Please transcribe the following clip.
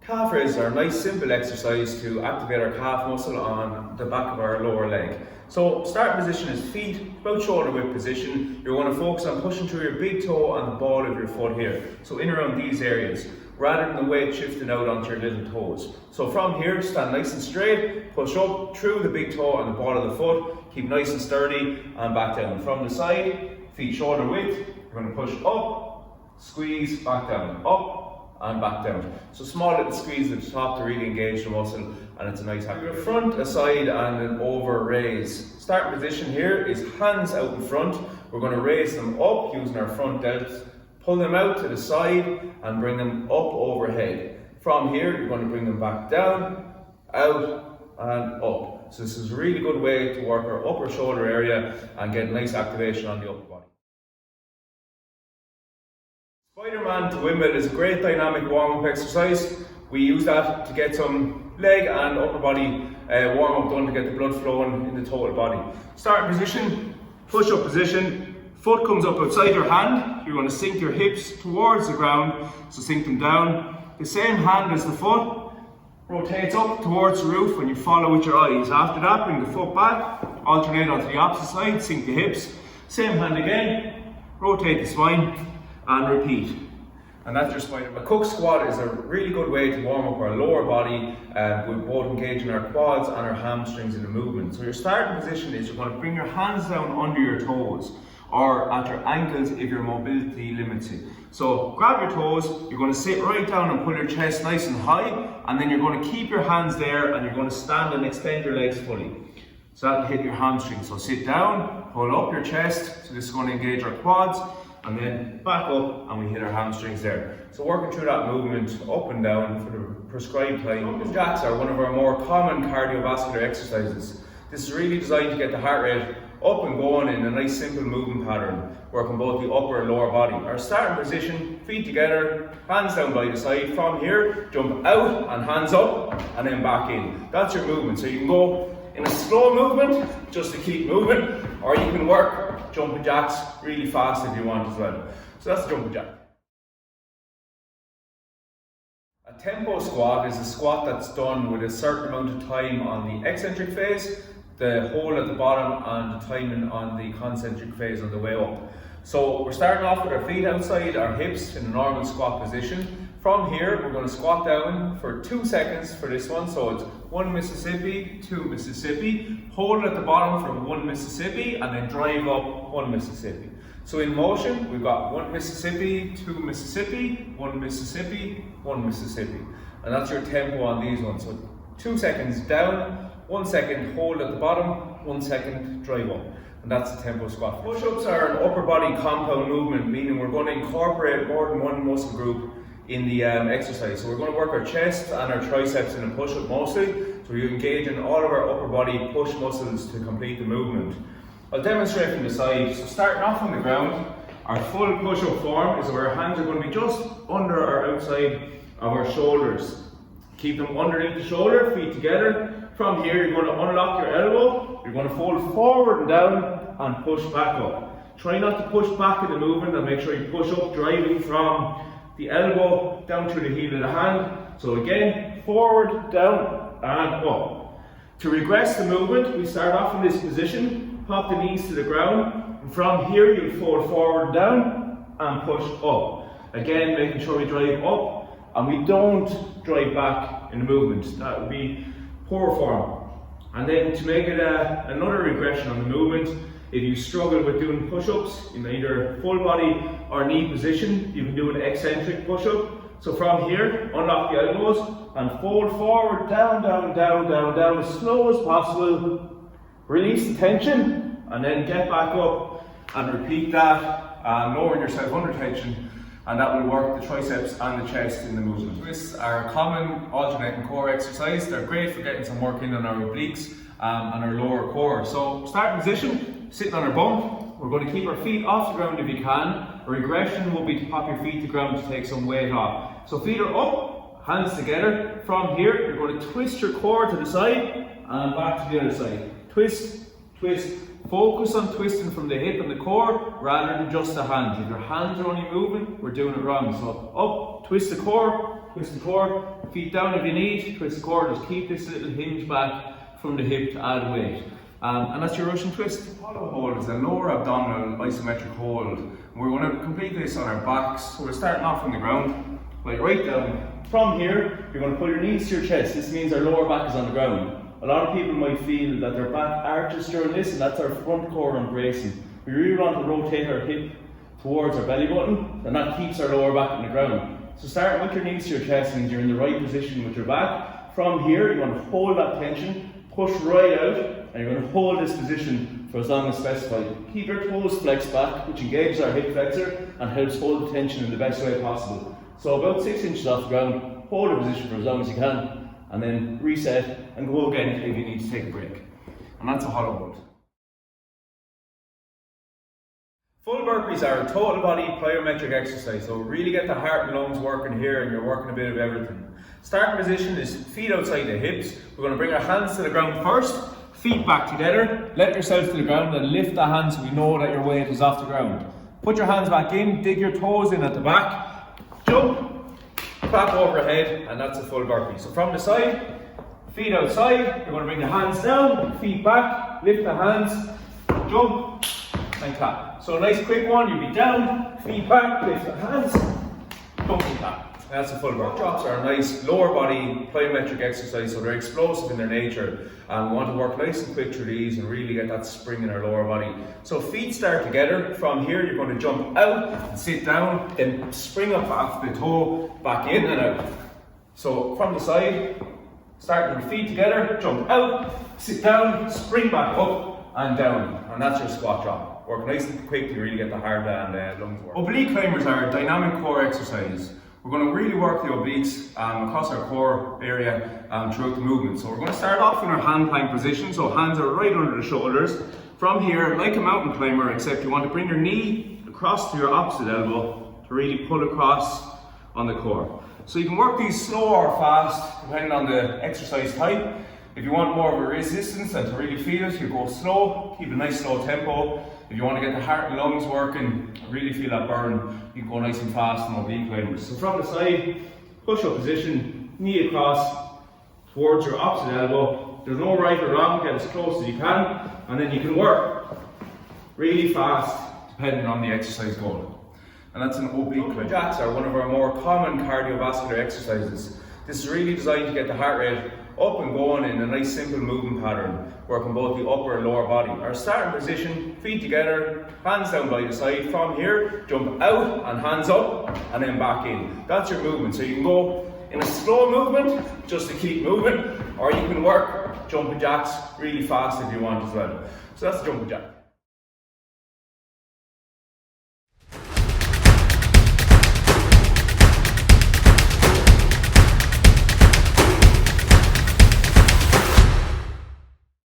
Calf raises are a nice simple exercise to activate our calf muscle on the back of our lower leg. So starting position is feet about shoulder width position. You're going to focus on pushing through your big toe and the ball of your foot here. So in around these areas, rather than the weight shifting out onto your little toes. So from here, stand nice and straight, push up through the big toe and the ball of the foot, keep nice and sturdy and back down. From the side, feet shoulder width, you're going to push up, squeeze, back down, up, and back down. So small little squeeze at the top to really engage the muscle, and it's a nice activity. Your front, aside, and an over raise. Starting position here is hands out in front. We're going to raise them up using our front delts, pull them out to the side and bring them up overhead. From here, you're going to bring them back down, out and up. So this is a really good way to work our upper shoulder area and get nice activation on the upper body. Spiderman to Windmill is a great dynamic warm-up exercise. We use that to get some leg and upper body warm-up done to get the blood flowing in the total body. Starting position, push-up position, foot comes up outside your hand. You're going to sink your hips towards the ground, so sink them down. The same hand as the foot rotates up towards the roof when you follow with your eyes. After that, bring the foot back, alternate onto the opposite side, sink the hips. Same hand again, rotate the spine, and repeat. And that's your Spiderman. A Cooksquat is a really good way to warm up our lower body with both engaging our quads and our hamstrings in the movement. So your starting position is you're going to bring your hands down under your toes or at your ankles if your mobility limits it. So grab your toes, you're going to sit right down and pull your chest nice and high, and then you're going to keep your hands there and you're going to stand and extend your legs fully. So that'll hit your hamstrings. So sit down, pull up your chest, so this is going to engage our quads, and then back up and we hit our hamstrings there. So working through that movement up and down for the prescribed time. Jumping jacks are one of our more common cardiovascular exercises. This is really designed to get the heart rate up and going in a nice simple movement pattern, working both the upper and lower body. Our starting position, feet together, hands down by the side. From here, jump out and hands up and then back in. That's your movement. So you can go in a slow movement just to keep moving, or you can work jumping jacks really fast if you want as well. So that's the jumping jack. A tempo squat is a squat that's done with a certain amount of time on the eccentric phase, the hold at the bottom, and the timing on the concentric phase on the way up. So we're starting off with our feet outside our hips in a normal squat position. From here, we're going to squat down for 2 seconds for this one. So it's 1 Mississippi, 2 Mississippi. Hold at the bottom for 1 Mississippi and then drive up 1 Mississippi. So in motion, we've got 1 Mississippi, 2 Mississippi, 1 Mississippi, 1 Mississippi. And that's your tempo on these ones. So 2 seconds down, 1 second hold at the bottom, 1 second drive up. And that's the tempo squat. Push-ups are an upper body compound movement, meaning we're going to incorporate more than one muscle group in the exercise. So we're going to work our chest and our triceps in a push-up mostly. So you engage in all of our upper body push muscles to complete the movement. I'll demonstrate from the side. So starting off on the ground, our full push-up form is where our hands are going to be just under or outside of our shoulders. Keep them underneath the shoulder, feet together. From here, you're going to unlock your elbow. You're going to fold forward and down and push back up. Try not to push back in the movement and make sure you push up, driving from the elbow down to the heel of the hand. So again, forward, down and up. To regress the movement, we start off in this position, pop the knees to the ground, and from here you'll fold forward, down and push up. Again, making sure we drive up and we don't drive back in the movement. That would be poor form. And then to make it another regression on the movement, if you struggle with doing push-ups in either full body or knee position, you can do an eccentric push-up. So from here, unlock the elbows and fold forward, down, down, down, down, down, as slow as possible. Release the tension and then get back up and repeat that, lowering yourself under tension, and that will work the triceps and the chest in the movement. Twists are a common alternating core exercise. They're great for getting some work in on our obliques and our lower core. So starting position, sitting on our bum. We're going to keep our feet off the ground if you can. A regression will be to pop your feet to the ground to take some weight off. So feet are up, hands together. From here, you're going to twist your core to the side and back to the other side. Twist, twist. Focus on twisting from the hip and the core rather than just the hands. If your hands are only moving, we're doing it wrong. So up, twist the core, twist the core, feet down if you need, twist the core, just keep this little hinge back from the hip to add weight. And that's your Russian twist. Hollow hold is a lower abdominal isometric hold. We're going to complete this on our backs. So we're starting off from the ground, like right down. From here, you're going to pull your knees to your chest. This means our lower back is on the ground. A lot of people might feel that their back arches during this, and that's our front core embracing. We really want to rotate our hip towards our belly button, and that keeps our lower back on the ground. So start with your knees to your chest, and you're in the right position with your back. From here, you're going to hold that tension, push right out, and you're going to hold this position for as long as specified. Keep your toes flexed back, which engages our hip flexor and helps hold the tension in the best way possible. So about 6 inches off the ground, hold the position for as long as you can, and then reset and go again if you need to take a break. And that's a hollow hold. Full burpees are a total body plyometric exercise, so really get the heart and lungs working here, and you're working a bit of everything. Starting position is feet outside the hips. We're going to bring our hands to the ground first, feet back together, let yourself to the ground and lift the hands so we know that your weight is off the ground. Put your hands back in, dig your toes in at the back, jump, clap overhead, and that's a full burpee. So from the side, feet outside, you're going to bring the hands down, feet back, lift the hands, jump, and clap. So a nice quick one, you'll be down, feet back, lift the hands, jump and clap. That's a full burpee. Drops are a nice lower body plyometric exercise, so they're explosive in their nature. We want to work nice and quick through these and really get that spring in our lower body. So feet start together. From here, you're going to jump out and sit down, then spring up off the toe, back in and out. So from the side, starting with feet together, jump out, sit down, spring back up and down. And that's your squat drop. Work nice and quick to really get the heart and lungs work. Oblique climbers are a dynamic core exercise. We're going to really work the obliques across our core area throughout the movement. So we're going to start off in our hand plank position. So hands are right under the shoulders. From here, like a mountain climber, except you want to bring your knee across to your opposite elbow to really pull across on the core. So you can work these slow or fast, depending on the exercise type. If you want more of a resistance and to really feel it, you go slow, keep a nice slow tempo. If you want to get the heart and lungs working, really feel that burn, you can go nice and fast in oblique climbers. So from the side, push up position, knee across towards your opposite elbow. There's no right or wrong, get as close as you can, and then you can work really fast depending on the exercise goal. And that's an oblique climber. Jacks are one of our more common cardiovascular exercises. This is really designed to get the heart rate up and going in a nice simple movement pattern, working both the upper and lower body. Our starting position, feet together, hands down by the side. From here, jump out and hands up and then back in. That's your movement. So you can go in a slow movement just to keep moving, or you can work jumping jacks really fast if you want as well. So that's the jumping jack.